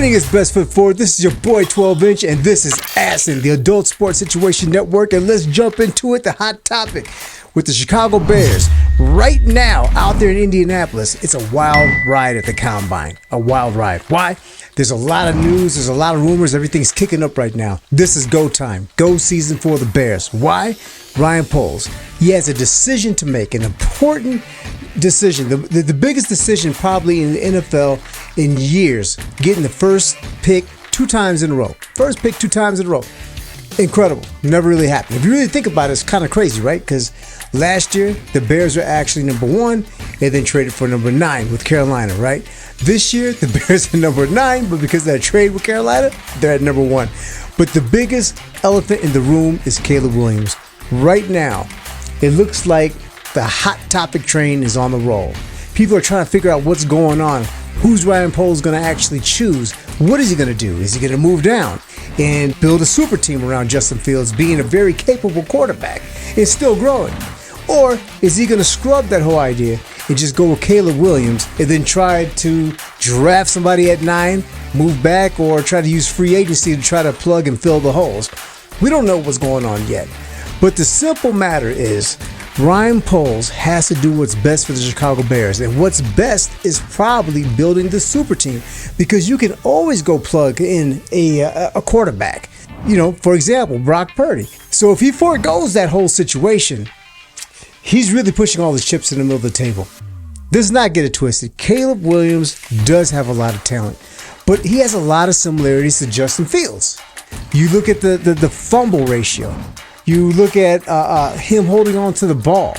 Putting his best foot forward, this is your boy 12-inch, and this is ASSN, the Adult Sports Situation Network, and let's jump into it, the hot topic with the Chicago Bears. Right now, out there in Indianapolis, it's a wild ride at the Combine. A wild ride. Why? There's a lot of news, there's a lot of rumors, everything's kicking up right now. This is go time, go season for the Bears. Why? Ryan Poles. He has a decision to make, an important decision, the biggest decision probably in the NFL in years, getting the first pick 2 times in a row. First pick 2 times in a row. Incredible. Never really happened. If you really think about it, it's kind of crazy, right? Because last year, the Bears were actually number 1 and then traded for number 9 with Carolina, right? This year, the Bears are number 9, but because of that trade with Carolina, they're at number 1. But the biggest elephant in the room is Caleb Williams. Right now, it looks like the hot topic train is on the roll. People are trying to figure out what's going on. Who's Ryan Poles going to actually choose? What is he going to do? Is he going to move down and build a super team around Justin Fields, being a very capable quarterback and still growing? Or is he going to scrub that whole idea and just go with Caleb Williams and then try to draft somebody at 9, move back, or try to use free agency to try to plug and fill the holes? We don't know what's going on yet. But the simple matter is, Ryan Poles has to do what's best for the Chicago Bears. And what's best is probably building the super team, because you can always go plug in a quarterback. You know, for example, Brock Purdy. So if he forgoes that whole situation, he's really pushing all his chips in the middle of the table. Let's not get it twisted. Caleb Williams does have a lot of talent, but he has a lot of similarities to Justin Fields. You look at the fumble ratio. You look at him holding on to the ball.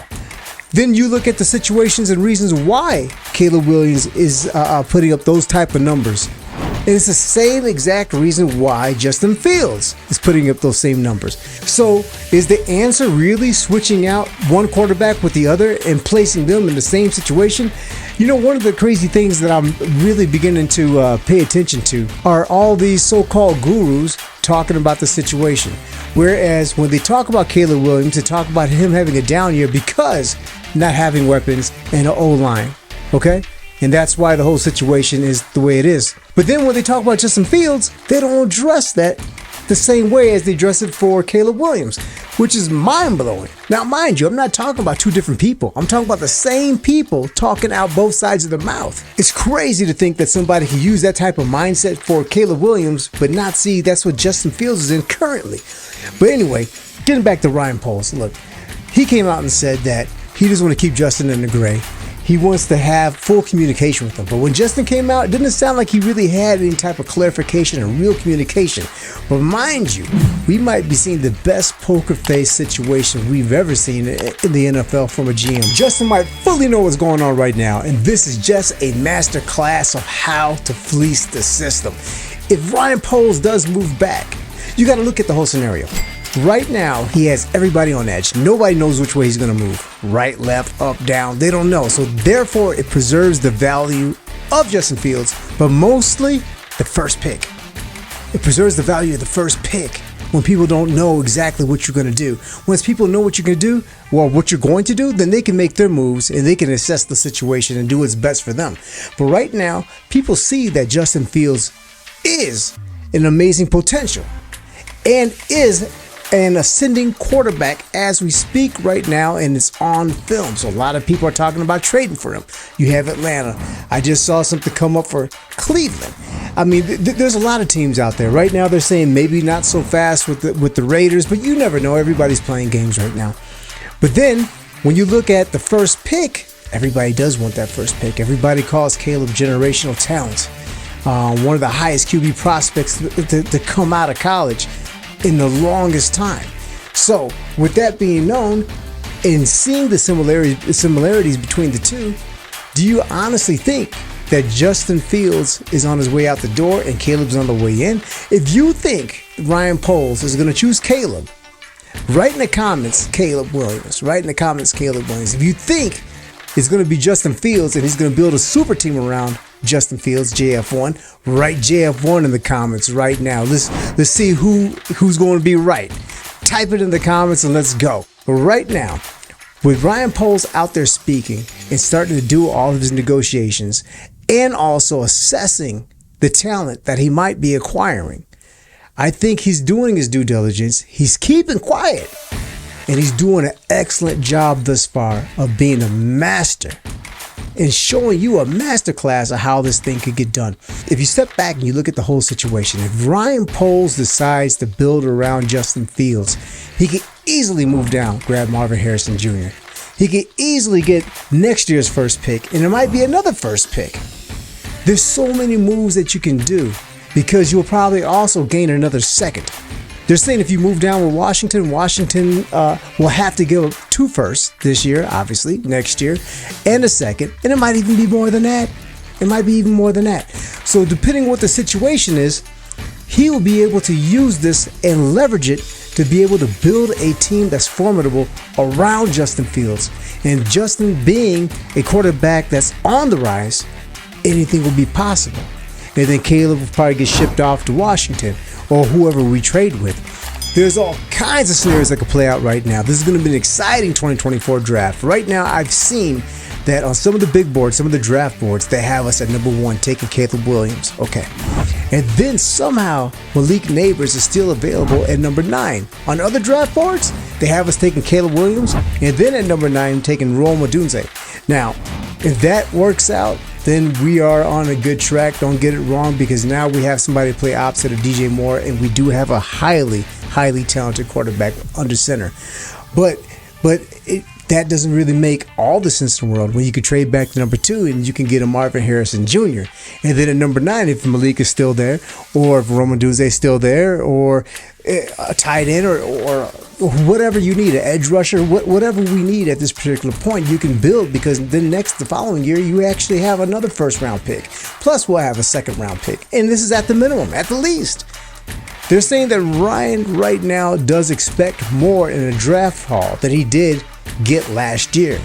Then you look at the situations and reasons why Caleb Williams is putting up those type of numbers. And it's the same exact reason why Justin Fields is putting up those same numbers. So is the answer really switching out one quarterback with the other and placing them in the same situation? You know, one of the crazy things that I'm really beginning to pay attention to are all these so-called gurus talking about the situation. Whereas when they talk about Caleb Williams, they talk about him having a down year because not having weapons and an O-line. Okay? And that's why the whole situation is the way it is. But then when they talk about Justin Fields, they don't address that the same way as they address it for Caleb Williams, which is mind-blowing. Now, mind you, I'm not talking about 2 different people. I'm talking about the same people talking out both sides of their mouth. It's crazy to think that somebody can use that type of mindset for Caleb Williams, but not see that's what Justin Fields is in currently. But anyway, getting back to Ryan Poles, look, he came out and said that he just want to keep Justin in the gray. He wants to have full communication with him. But when Justin came out, it didn't sound like he really had any type of clarification and real communication. But mind you, we might be seeing the best poker face situation we've ever seen in the NFL from a GM. Justin might fully know what's going on right now, and this is just a master class of how to fleece the system. If Ryan Poles does move back, you got to look at the whole scenario. Right now, he has everybody on edge. Nobody knows which way he's going to move. Right, left, up, down. They don't know. So therefore, it preserves the value of Justin Fields, but mostly the first pick. It preserves the value of the first pick when people don't know exactly what you're going to do. Once people know what you're going to do, well, what you're going to do, then they can make their moves and they can assess the situation and do what's best for them. But right now, people see that Justin Fields is an amazing potential and is an ascending quarterback as we speak right now, and it's on film. So a lot of people are talking about trading for him. You have Atlanta. I just saw something come up for Cleveland. I mean, there's a lot of teams out there. Right now they're saying maybe not so fast with the Raiders, but you never know. Everybody's playing games right now. But then when you look at the first pick, everybody does want that first pick. Everybody calls Caleb generational talent. One of the highest QB prospects to come out of college in the longest time. So with that being known and seeing the similarities between the two, do you honestly think that Justin Fields is on his way out the door and Caleb's on the way in? If you think Ryan Poles is going to choose Caleb, write in the comments Caleb Williams. Write in the comments Caleb Williams. If you think it's going to be Justin Fields and he's going to build a super team around Justin Fields, JF1, write JF1 in the comments right now. Let's see who's going to be right. Type it in the comments and let's go. But right now, with Ryan Poles out there speaking and starting to do all of his negotiations and also assessing the talent that he might be acquiring. I think he's doing his due diligence. He's keeping quiet. And he's doing an excellent job thus far of being a master and showing you a masterclass of how this thing could get done. If you step back and you look at the whole situation, if Ryan Poles decides to build around Justin Fields, he could easily move down, grab Marvin Harrison Jr. He could easily get next year's first pick, and it might be another first pick. There's so many moves that you can do because you'll probably also gain another second. They're saying if you move down with Washington will have to give up 2 firsts this year, obviously, next year, and a second. And it might even be more than that. It might be even more than that. So depending on what the situation is, he will be able to use this and leverage it to be able to build a team that's formidable around Justin Fields. And Justin being a quarterback that's on the rise, anything will be possible. And then Caleb will probably get shipped off to Washington or whoever we trade with. There's all kinds of scenarios that could play out right now. This is going to be an exciting 2024 draft. Right now, I've seen that on some of the big boards, some of the draft boards, they have us at number 1, taking Caleb Williams. Okay. And then somehow Malik Neighbors is still available at number 9. On other draft boards, they have us taking Caleb Williams, and then at number 9, taking Rome Odunze. Now, if that works out, then we are on a good track. Don't get it wrong, because now we have somebody to play opposite of DJ Moore, and we do have a highly talented quarterback under center. But that doesn't really make all the sense in the world when you could trade back to number 2 and you can get a Marvin Harrison Jr. And then at number 9, if Malik is still there, or if Rome Odunze is still there, or a tight end, or whatever you need, an edge rusher, whatever we need at this particular point, you can build, because then the following year, you actually have another first-round pick. Plus, we'll have a second-round pick. And this is at the minimum, at the least. They're saying that Ryan right now does expect more in a draft haul than he did get last year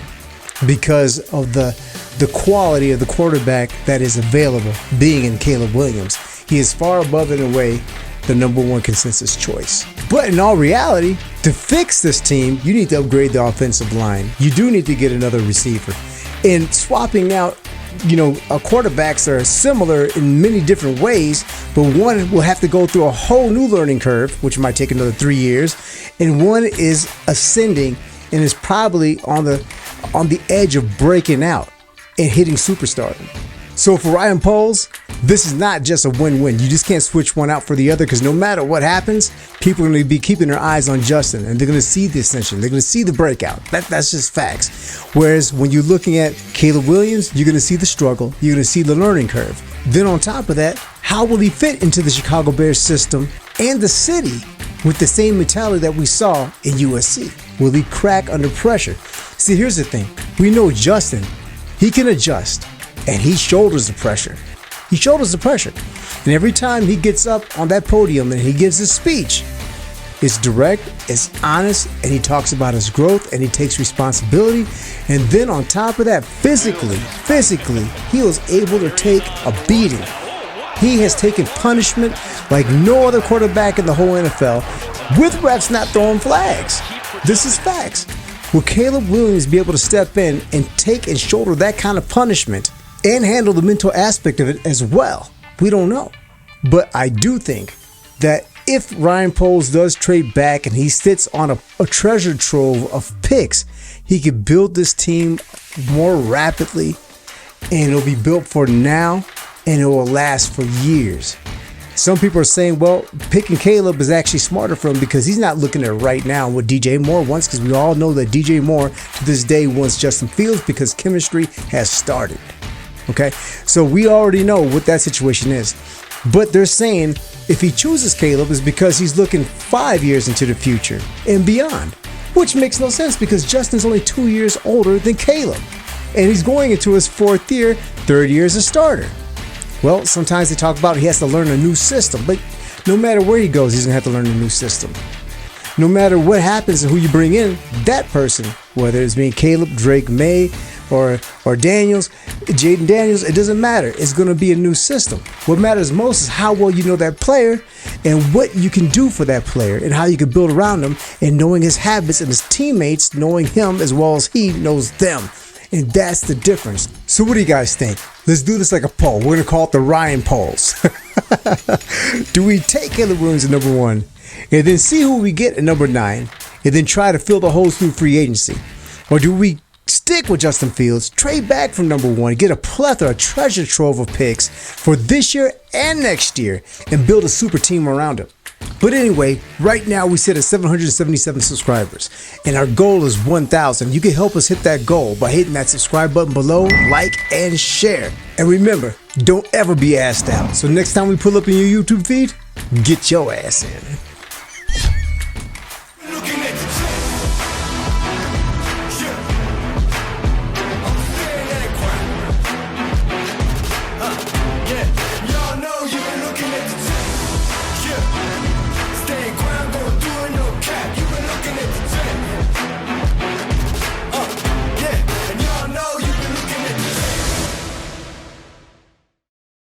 because of the quality of the quarterback that is available, being in Caleb Williams. He is far above and away the number 1 consensus choice. But in all reality, to fix this team, you need to upgrade the offensive line. You do need to get another receiver. And swapping out, quarterbacks are similar in many different ways, but one will have to go through a whole new learning curve, which might take another 3 years, and one is ascending and is probably on the edge of breaking out and hitting superstardom. So for Ryan Poles, this is not just a win-win. You just can't switch one out for the other, because no matter what happens, people are going to be keeping their eyes on Justin, and they're going to see the ascension. They're going to see the breakout. That's just facts. Whereas when you're looking at Caleb Williams, you're going to see the struggle. You're going to see the learning curve. Then on top of that, how will he fit into the Chicago Bears system and the city with the same mentality that we saw in USC? Will he crack under pressure? See, here's the thing. We know Justin, he can adjust, and he shoulders the pressure. He shoulders the pressure. And every time he gets up on that podium and he gives his speech, it's direct, it's honest, and he talks about his growth, and he takes responsibility. And then on top of that, physically, he was able to take a beating. He has taken punishment like no other quarterback in the whole NFL, with refs not throwing flags. This is facts. Will Caleb Williams be able to step in and take and shoulder that kind of punishment and handle the mental aspect of it as well? We don't know. But I do think that if Ryan Poles does trade back and he sits on a treasure trove of picks, he could build this team more rapidly, and it'll be built for now, and it will last for years. Some people are saying, well, picking Caleb is actually smarter for him because he's not looking at right now what DJ Moore wants, because we all know that DJ Moore to this day wants Justin Fields because chemistry has started. Okay, so we already know what that situation is. But they're saying if he chooses Caleb is because he's looking 5 years into the future and beyond, which makes no sense because Justin's only 2 years older than Caleb, and he's going into his 4th year, 3rd year as a starter. Well, sometimes they talk about he has to learn a new system, but no matter where he goes, he's going to have to learn a new system. No matter what happens and who you bring in, that person, whether it's being Caleb, Drake May, or Daniels, Jaden Daniels, it doesn't matter. It's going to be a new system. What matters most is how well you know that player and what you can do for that player and how you can build around him, and knowing his habits and his teammates knowing him as well as he knows them. And that's the difference. So what do you guys think? Let's do this like a poll. We're going to call it the Ryan polls. Do we take Caleb Williams at number 1 and then see who we get at number 9 and then try to fill the holes through free agency? Or do we stick with Justin Fields, trade back from number 1, get a plethora, a treasure trove of picks for this year and next year and build a super team around him? But anyway, right now we sit at 777 subscribers and our goal is 1,000. You can help us hit that goal by hitting that subscribe button below, like, and share. And remember, don't ever be asked out. So next time we pull up in your YouTube feed, get your ass in.